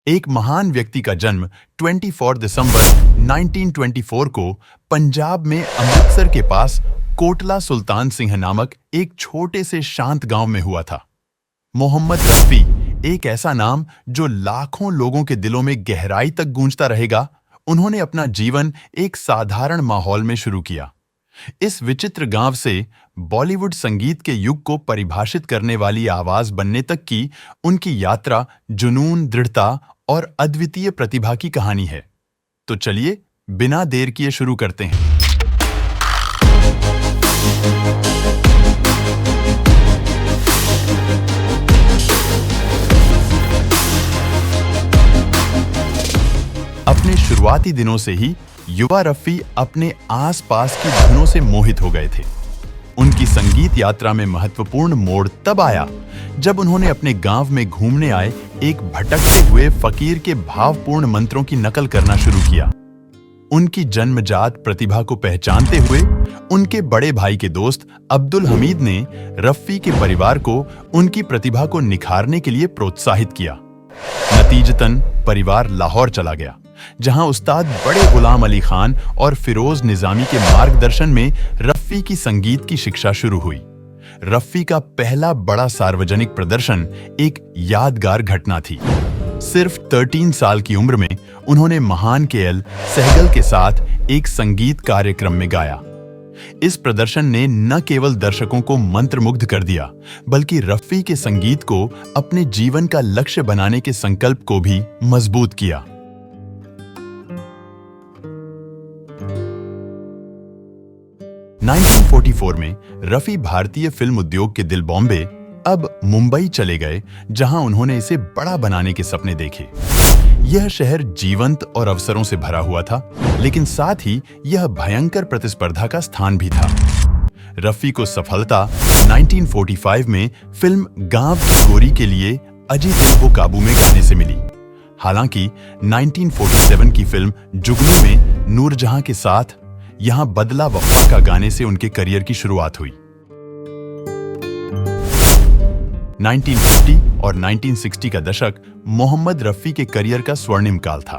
एक महान व्यक्ति का जन्म 24 दिसंबर 1924 को पंजाब में अमृतसर के पास कोटला सुल्तान सिंह नामक एक छोटे से शांत गांव में हुआ था। मोहम्मद रफी, एक ऐसा नाम जो लाखों लोगों के दिलों में गहराई तक गूंजता रहेगा। उन्होंने अपना जीवन एक साधारण माहौल में शुरू किया। इस विचित्र गांव से बॉलीवुड संगीत के युग को परिभाषित करने वाली आवाज बनने तक की उनकी यात्रा जुनून, दृढ़ता और अद्वितीय प्रतिभा की कहानी है। तो चलिए बिना देर किए शुरू करते हैं। अपने शुरुआती दिनों से ही युवा रफी अपने आसपास की धुनों से मोहित हो गए थे। उनकी संगीत यात्रा में महत्वपूर्ण मोड़ तब आया जब उन्होंने अपने गांव में घूमने आए एक भटकते हुए फकीर के भावपूर्ण मंत्रों की नकल करना शुरू किया। उनकी जन्मजात प्रतिभा को पहचानते हुए उनके बड़े भाई के दोस्त अब्दुल हमीद ने रफी के परिवार को उनकी प्रतिभा को निखारने के लिए प्रोत्साहित किया। नतीजतन परिवार लाहौर चला गया, जहां उस्ताद बड़े गुलाम अली खान और फिरोज निजामी के मार्गदर्शन में रफी की संगीत की शिक्षा शुरू हुई। रफी का पहला बड़ा सार्वजनिक प्रदर्शन एक यादगार घटना थी। सिर्फ 13 साल की उम्र में उन्होंने महान के.एल. सहगल के साथ एक संगीत कार्यक्रम में गाया। इस प्रदर्शन ने न केवल दर्शकों को मंत्रमुग्ध कर दिया, बल्कि रफी के संगीत को अपने जीवन का लक्ष्य बनाने के संकल्प को भी मजबूत किया। उन्नीस सौ 1944 में रफी भारतीय फिल्म उद्योग के दिल बॉम्बे, अब मुंबई चले गए, जहां उन्होंने इसे बड़ा बनाने के सपने देखे। यह शहर जीवंत और अवसरों से भरा हुआ था, लेकिन साथ ही यह भयंकर प्रतिस्पर्धा का स्थान भी था। रफी को सफलता 1945 में फिल्म गांव की गोरी के लिए अजी दिल को काबू में गाने से मिली। हालांकि 1947 की फिल्म जुगनू में नूरजहां के साथ यहां बदला वफा का गाने से उनके करियर की शुरुआत हुई। 1950 और 1960 का दशक मोहम्मद रफी के करियर का स्वर्णिम काल था।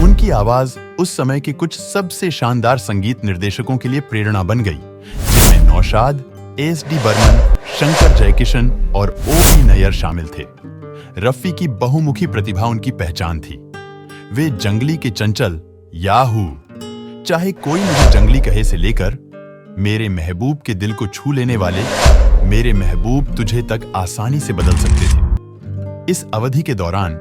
उनकी आवाज उस समय के कुछ सबसे शानदार संगीत निर्देशकों के लिए प्रेरणा बन गई, जिनमें नौशाद, एस.डी. बर्मन, शंकर जयकिशन और ओ.पी. नैयर शामिल थे। रफी की बहुमुखी प्रतिभा उनकी पहचान थी। वे जंगली के चंचल याहू, चाहे कोई मुझे जंगली कहे से लेकर मेरे महबूब के दिल को छू लेने वाले मेरे महबूब तुझे तक आसानी से बदल सकते थे। इस अवधि के दौरान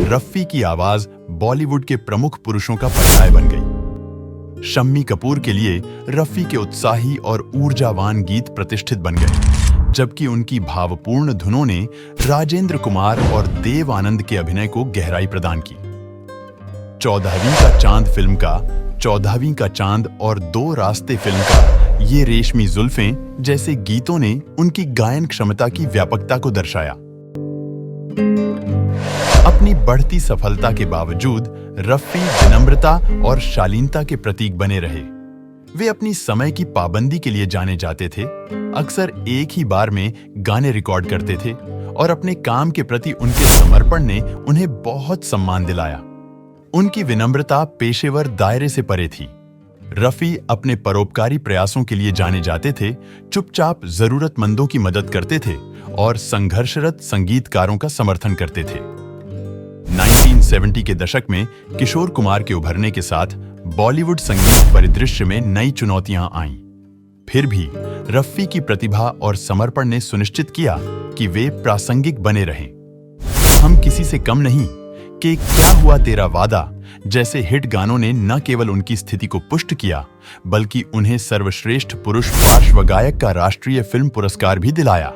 रफी की आवाज बॉलीवुड के प्रमुख पुरुषों का पर्याय बन गई। शम्मी कपूर के लिए रफी के उत्साही और ऊर्जावान गीत प्रतिष्ठित बन गए, जबकि उनकी भावपूर्ण धुनों ने राजेंद्र कुमार और देव आनंद के अभिनय को गहराई प्रदान की। 14वीं का चांद फिल्म का 14वीं का चांद और दो रास्ते फिल्म का ये रेशमी जुल्फें जैसे गीतों ने उनकी गायन क्षमता की व्यापकता को दर्शाया। अपनी बढ़ती सफलता के बावजूद रफी विनम्रता और शालीनता के प्रतीक बने रहे। वे अपनी समय की पाबंदी के लिए जाने जाते थे, अक्सर एक ही बार में गाने रिकॉर्ड करते थे और अपने काम के प्रति उनके समर्पण ने उन्हें बहुत सम्मान दिलाया। उनकी विनम्रता पेशेवर दायरे से परे थी। रफी अपने परोपकारी प्रयासों के लिए जाने जाते थे, चुपचाप जरूरतमंदों की मदद करते थे और संघर्षरत संगीतकारों का समर्थन करते थे। 1970 के दशक में किशोर कुमार के उभरने के साथ बॉलीवुड संगीत परिदृश्य में नई चुनौतियां आईं। फिर भी रफी की प्रतिभा और समर्पण ने सुनिश्चित किया कि वे प्रासंगिक बने रहें। हम किसी से कम नहीं कि क्या हुआ तेरा वादा जैसे हिट गानों ने न केवल उनकी स्थिति को पुष्ट किया, बल्कि उन्हें सर्वश्रेष्ठ पुरुष पार्श्व गायक का राष्ट्रीय फिल्म पुरस्कार भी दिलाया।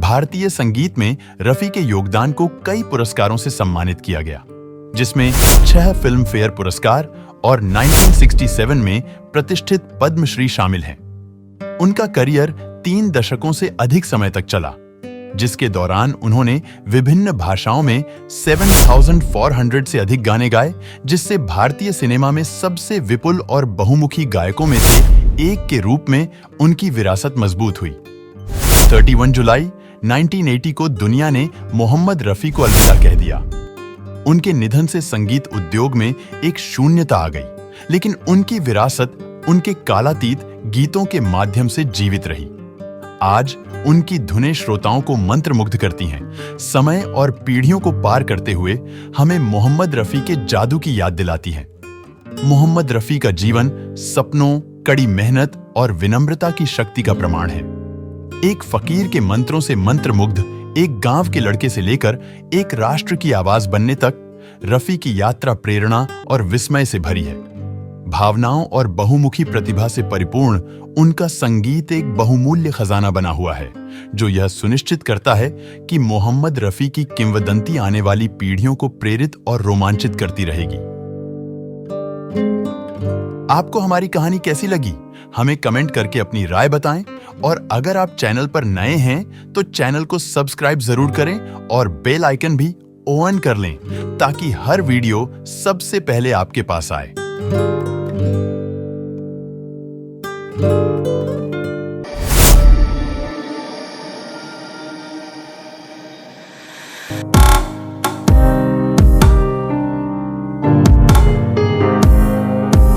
भारतीय संगीत में रफी के योगदान को कई पुरस्कारों से सम्मानित किया गया, जिसमें 6 फिल्म फेयर पुरस्कार और 1967 में प्रतिष्ठित पद्मश्री शामिल हैं। उनका करियर 3 दशकों से अधिक समय तक चला, जिसके दौरान उन्होंने विभिन्न भाषाओं में 7,400 से अधिक गाने गाए, जिससे भारतीय सिनेमा में सबसे विपुल और बहुमुखी गायकों में से एक के रूप में उनकी विरासत मजबूत हुई। 31 जुलाई 1980 को दुनिया ने मोहम्मद रफी को अलविदा कह दिया। उनके निधन से संगीत उद्योग में एक शून्यता आ गई, लेकिन उनकी विरासत उनके कालातीत गीतों के माध्यम से जीवित रही। आज उनकी धुनें श्रोताओं को मंत्रमुग्ध करती हैं, समय और पीढ़ियों को पार करते हुए हमें मोहम्मद रफी के जादू की याद दिलाती हैं। मोहम्मद रफी का जीवन सपनों, कड़ी मेहनत और विनम्रता की शक्ति का प्रमाण है। एक फकीर के मंत्रों से मंत्रमुग्ध एक गांव के लड़के से लेकर एक राष्ट्र की आवाज बनने तक रफी की यात्रा प्रेरणा और विस्मय से भरी है। भावनाओं और बहुमुखी प्रतिभा से परिपूर्ण उनका संगीत एक बहुमूल्य खजाना बना हुआ है, जो यह सुनिश्चित करता है कि मोहम्मद रफी की किंवदंती आने वाली पीढ़ियों को प्रेरित और रोमांचित करती रहेगी। आपको हमारी कहानी कैसी लगी? हमें कमेंट करके अपनी राय बताएं, और अगर आप चैनल पर नए हैं तो चैनल को सब्सक्राइब जरूर करें और बेल आइकन भी ऑन कर लें ताकि हर वीडियो सबसे पहले आपके पास आए।